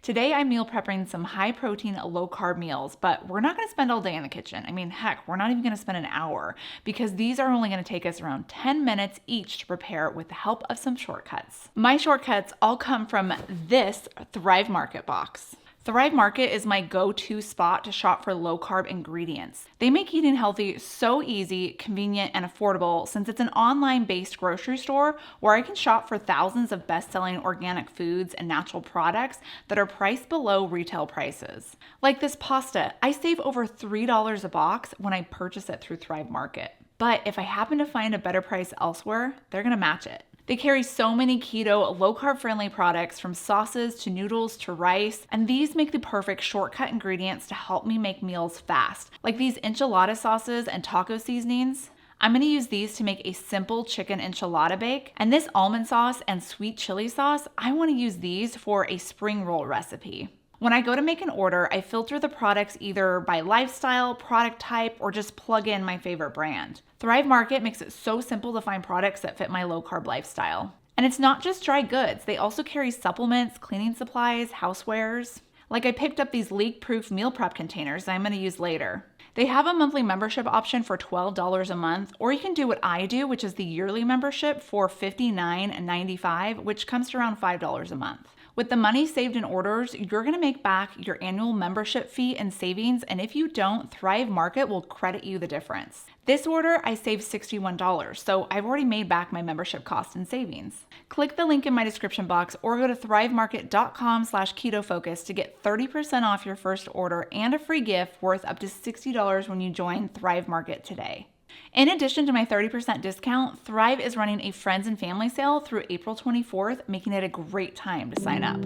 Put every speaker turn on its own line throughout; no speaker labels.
Today I'm meal prepping some high protein, low carb meals, but we're not gonna spend all day in the kitchen. I mean, heck, we're not even gonna spend an hour because these are only gonna take us around 10 minutes each to prepare with the help of some shortcuts. My shortcuts all come from this Thrive Market box. Thrive Market is my go-to spot to shop for low-carb ingredients. They make eating healthy so easy, convenient, and affordable since it's an online-based grocery store where I can shop for thousands of best-selling organic foods and natural products that are priced below retail prices. Like this pasta, I save over $3 a box when I purchase it through Thrive Market. But if I happen to find a better price elsewhere, they're gonna match it. They carry so many keto, low-carb friendly products from sauces to noodles to rice, and these make the perfect shortcut ingredients to help me make meals fast, like these enchilada sauces and taco seasonings. I'm gonna use these to make a simple chicken enchilada bake, and this almond sauce and sweet chili sauce, I wanna use these for a spring roll recipe. When I go to make an order, I filter the products either by lifestyle, product type, or just plug in my favorite brand. Thrive Market makes it so simple to find products that fit my low-carb lifestyle. And it's not just dry goods. They also carry supplements, cleaning supplies, housewares. Like I picked up these leak-proof meal prep containers I'm gonna use later. They have a monthly membership option for $12 a month, or you can do what I do, which is the yearly membership for $59.95, which comes to around $5 a month. With the money saved in orders, you're gonna make back your annual membership fee and savings, and if you don't, Thrive Market will credit you the difference. This order, I saved $61, so I've already made back my membership cost and savings. Click the link in my description box or go to thrivemarket.com/KetoFocus to get 30% off your first order and a free gift worth up to $60 when you join Thrive Market today. In addition to my 30% discount, Thrive is running a friends and family sale through April 24th, making it a great time to sign up.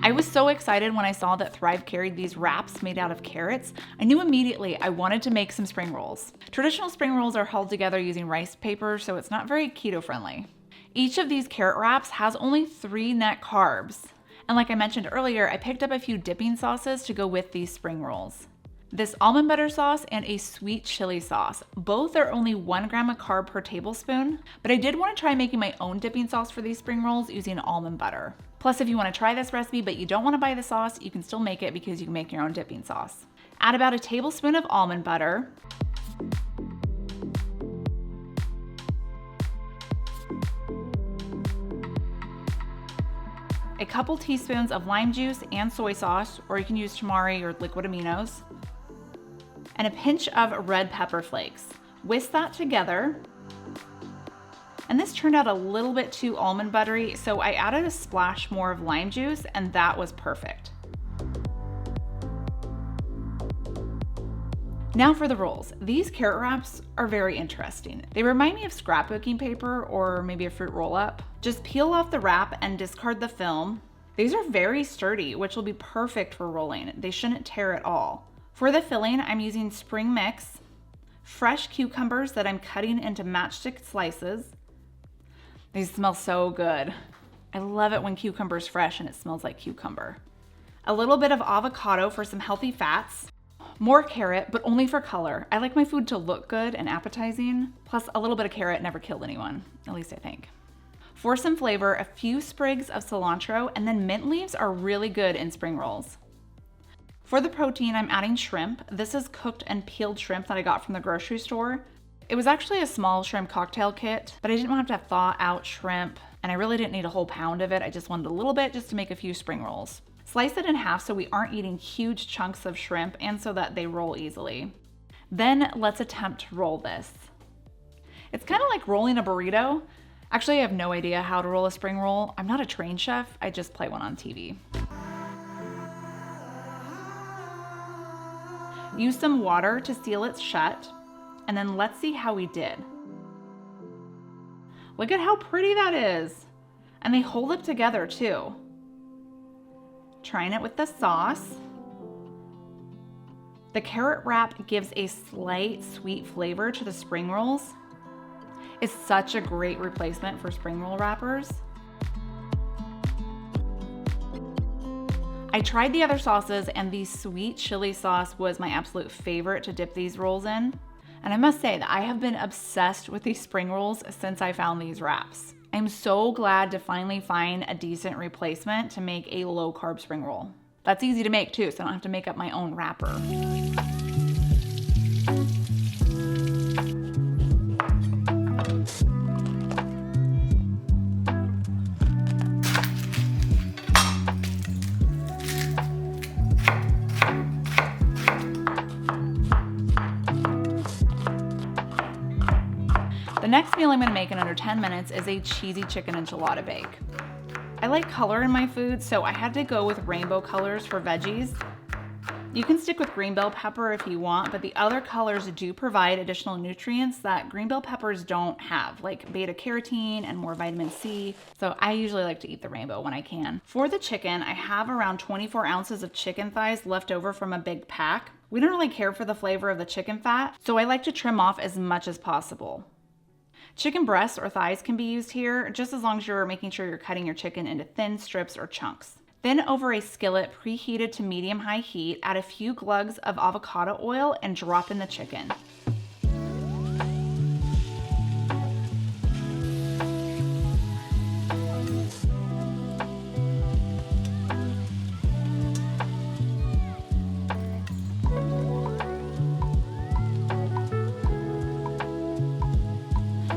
I was so excited when I saw that Thrive carried these wraps made out of carrots. I knew immediately I wanted to make some spring rolls. Traditional spring rolls are held together using rice paper, so it's not very keto friendly. Each of these carrot wraps has only 3 net carbs. And like I mentioned earlier, I picked up a few dipping sauces to go with these spring rolls. This almond butter sauce and a sweet chili sauce. Both are only 1 gram of carb per tablespoon, but I did want to try making my own dipping sauce for these spring rolls using almond butter. Plus, if you want to try this recipe but you don't want to buy the sauce, you can still make it because you can make your own dipping sauce. Add about a tablespoon of almond butter, a couple teaspoons of lime juice and soy sauce, or you can use tamari or liquid aminos, and a pinch of red pepper flakes. Whisk that together. And this turned out a little bit too almond buttery, so I added a splash more of lime juice, and that was perfect. Now for the rolls. These carrot wraps are very interesting. They remind me of scrapbooking paper or maybe a fruit roll-up. Just peel off the wrap and discard the film. These are very sturdy, which will be perfect for rolling. They shouldn't tear at all. For the filling, I'm using spring mix, fresh cucumbers that I'm cutting into matchstick slices. These smell so good. I love it when cucumber's fresh and it smells like cucumber. A little bit of avocado for some healthy fats. More carrot, but only for color. I like my food to look good and appetizing. Plus, a little bit of carrot never killed anyone, at least I think. For some flavor, a few sprigs of cilantro, and then mint leaves are really good in spring rolls. For the protein, I'm adding shrimp. This is cooked and peeled shrimp that I got from the grocery store. It was actually a small shrimp cocktail kit, but I didn't want to have to thaw out shrimp, and I really didn't need a whole pound of it. I just wanted a little bit just to make a few spring rolls. Slice it in half so we aren't eating huge chunks of shrimp and so that they roll easily. Then let's attempt to roll this. It's kind of like rolling a burrito. Actually, I have no idea how to roll a spring roll. I'm not a trained chef, I just play one on TV. Use some water to seal it shut, and then let's see how we did. Look at how pretty that is. And they hold up together too. Trying it with the sauce. The carrot wrap gives a slight sweet flavor to the spring rolls. It's such a great replacement for spring roll wrappers. I tried the other sauces and the sweet chili sauce was my absolute favorite to dip these rolls in. And I must say that I have been obsessed with these spring rolls since I found these wraps. I'm so glad to finally find a decent replacement to make a low carb spring roll. That's easy to make too, so I don't have to make up my own wrapper. The next meal I'm going to make in under 10 minutes is a cheesy chicken enchilada bake. I like color in my food, so I had to go with rainbow colors for veggies. You can stick with green bell pepper if you want, but the other colors do provide additional nutrients that green bell peppers don't have, like beta carotene and more vitamin C. So I usually like to eat the rainbow when I can. For the chicken, I have around 24 ounces of chicken thighs left over from a big pack. We don't really care for the flavor of the chicken fat, so I like to trim off as much as possible. Chicken breasts or thighs can be used here, just as long as you're making sure you're cutting your chicken into thin strips or chunks. Then over a skillet preheated to medium-high heat, add a few glugs of avocado oil and drop in the chicken.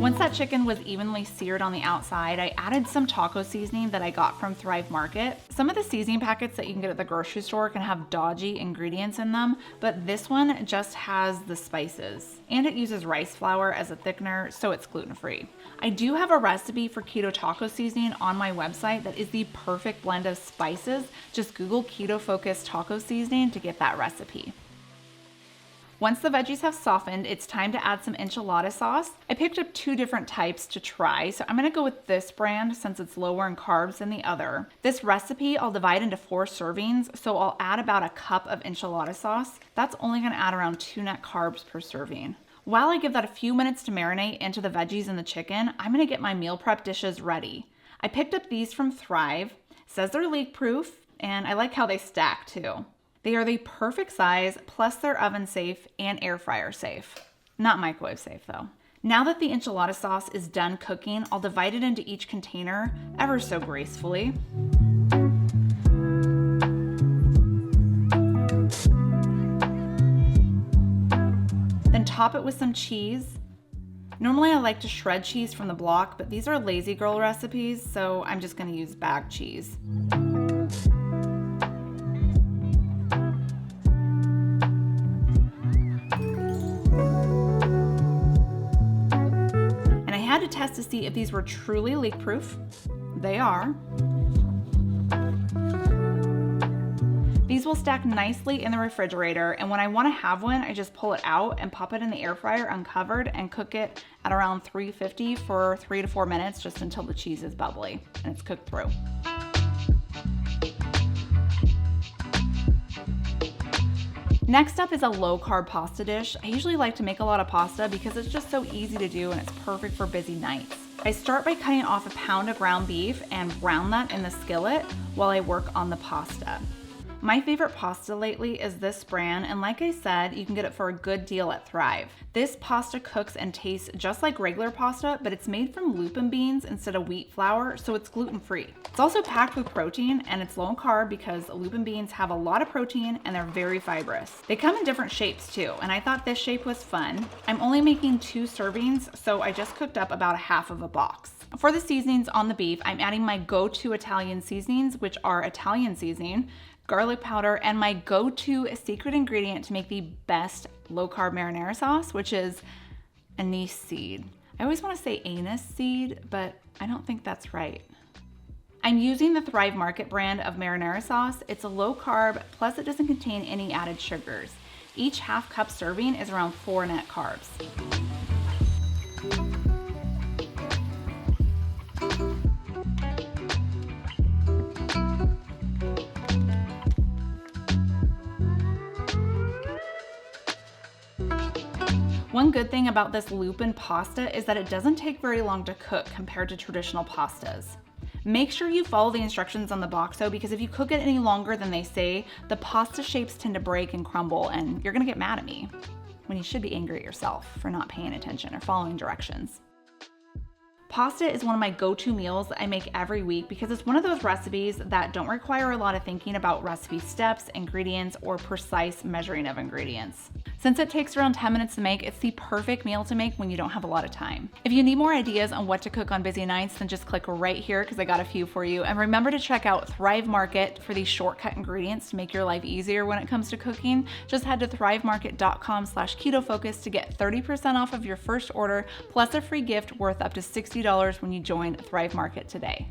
Once that chicken was evenly seared on the outside, I added some taco seasoning that I got from Thrive Market. Some of the seasoning packets that you can get at the grocery store can have dodgy ingredients in them, but this one just has the spices. And it uses rice flour as a thickener, so it's gluten-free. I do have a recipe for keto taco seasoning on my website that is the perfect blend of spices. Just Google KetoFocus taco seasoning to get that recipe. Once the veggies have softened, it's time to add some enchilada sauce. I picked up 2 different types to try, so I'm gonna go with this brand since it's lower in carbs than the other. This recipe I'll divide into 4 servings, so I'll add about a cup of enchilada sauce. That's only gonna add around 2 net carbs per serving. While I give that a few minutes to marinate into the veggies and the chicken, I'm gonna get my meal prep dishes ready. I picked up these from Thrive. It says they're leak proof, and I like how they stack too. They are the perfect size, plus they're oven safe and air fryer safe. Not microwave safe though. Now that the enchilada sauce is done cooking, I'll divide it into each container ever so gracefully. Then top it with some cheese. Normally I like to shred cheese from the block, but these are lazy girl recipes, so I'm just gonna use bag cheese. I had to test to see if these were truly leak proof. They are. These will stack nicely in the refrigerator, and when I want to have one, I just pull it out and pop it in the air fryer uncovered and cook it at around 350 for 3 to 4 minutes, just until the cheese is bubbly and it's cooked through. Next up is a low carb pasta dish. I usually like to make a lot of pasta because it's just so easy to do and it's perfect for busy nights. I start by cutting off a pound of ground beef and brown that in the skillet while I work on the pasta. My favorite pasta lately is this brand, and like I said, you can get it for a good deal at Thrive. This pasta cooks and tastes just like regular pasta, but it's made from lupin beans instead of wheat flour, so it's gluten-free. It's also packed with protein, and it's low in carb because lupin beans have a lot of protein and they're very fibrous. They come in different shapes too, and I thought this shape was fun. I'm only making 2 servings, so I just cooked up about a half of a box. For the seasonings on the beef, I'm adding my go-to Italian seasonings, which are Italian seasoning, garlic powder, and my go-to secret ingredient to make the best low-carb marinara sauce, which is anise seed. I always want to say anise seed, but I don't think that's right. I'm using the Thrive Market brand of marinara sauce. It's a low-carb, plus it doesn't contain any added sugars. Each half-cup serving is around 4 net carbs. One good thing about this lupin pasta is that it doesn't take very long to cook compared to traditional pastas. Make sure you follow the instructions on the box though, because if you cook it any longer than they say, the pasta shapes tend to break and crumble and you're gonna get mad at me, when you should be angry at yourself for not paying attention or following directions. Pasta is one of my go-to meals that I make every week because it's one of those recipes that don't require a lot of thinking about recipe steps, ingredients, or precise measuring of ingredients. Since it takes around 10 minutes to make, it's the perfect meal to make when you don't have a lot of time. If you need more ideas on what to cook on busy nights, then just click right here because I got a few for you. And remember to check out Thrive Market for these shortcut ingredients to make your life easier when it comes to cooking. Just head to thrivemarket.com/ketofocus to get 30% off of your first order, plus a free gift worth up to $60 when you join Thrive Market today.